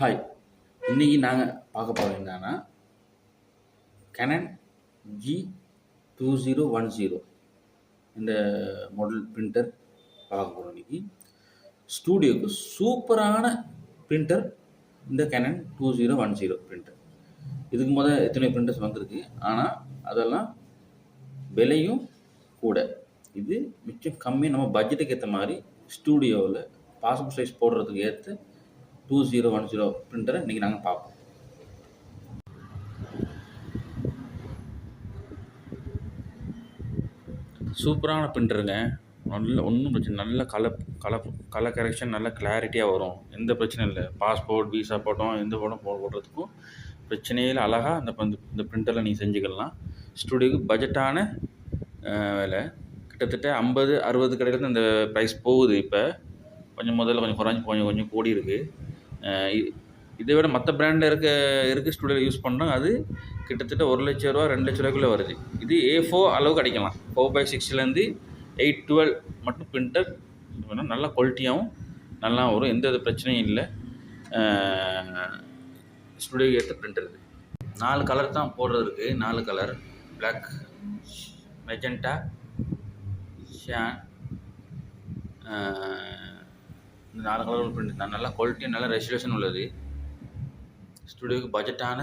Hi. இன்னைக்கு நாங்கள் பார்க்க போகிறது என்னன்னா Canon G2010 இந்த மாடல் பிரிண்டர் பார்க்க போகிறோம். இன்னைக்கு ஸ்டூடியோக்கு சூப்பரான பிரிண்டர் இந்த Canon 2010 பிரிண்டர். இதுக்கு எத்தனை பிரிண்டர்ஸ் வந்திருக்கு, ஆனால் அதெல்லாம் விலையும் கூட. இது மிச்சம் கம்மி, நம்ம பட்ஜெட்டுக்கு ஏற்ற மாதிரி ஸ்டூடியோவில் பாஸ்போர்ட் சைஸ் போடுறதுக்கு ஏற்ற 2010 பிரிண்டரை இன்றைக்கி நாங்கள் பார்ப்போம். சூப்பரான பிரிண்டருங்க. ஒன்றும் பிரச்சனை, நல்ல கலர் கரெக்ஷன், நல்ல கிளாரிட்டியாக வரும். எந்த பிரச்சனையும் இல்லை. பாஸ்போர்ட், விசா போட்டோம், எந்த படம் போடுறதுக்கும் பிரச்சனையில் அழகாக இந்த பிரிண்டரில் நீங்கள் செஞ்சுக்கலாம். ஸ்டூடியோக்கு பட்ஜெட்டான வேலை. கிட்டத்தட்ட 50-60 கடையில் இந்த ப்ரைஸ் போகுது. இப்போ முதல்ல கொஞ்சம் குறைஞ்சி கொஞ்சம் கூடி இருக்குது. இதை விட மற்ற பிராண்டில் இருக்க ஸ்டூடியோவில் யூஸ் பண்ணால் அது கிட்டத்தட்ட 1 லட்ச ரூபா 2 லட்ச ரூபாய்க்குள்ளே வருது. இது A4 அளவு கிடைக்கலாம். 4/6 8/12 மட்டும் பிரிண்டர் நல்ல குவாலிட்டியாகவும் நல்லா வரும். எந்த பிரச்சனையும் இல்லை. ஸ்டூடியோக்கு ஏற்ற பிரிண்டர் இது. 4 கலர் தான் போடுறது இருக்குது. 4 கலர்: பிளாக், மெஜெண்டா, ஷியான். இந்த 4 கலர் பிரிண்ட் தான். நல்ல குவாலிட்டி, நல்ல ரெசல்யூஷன் உள்ளது. ஸ்டூடியோக்கு பட்ஜெட்டான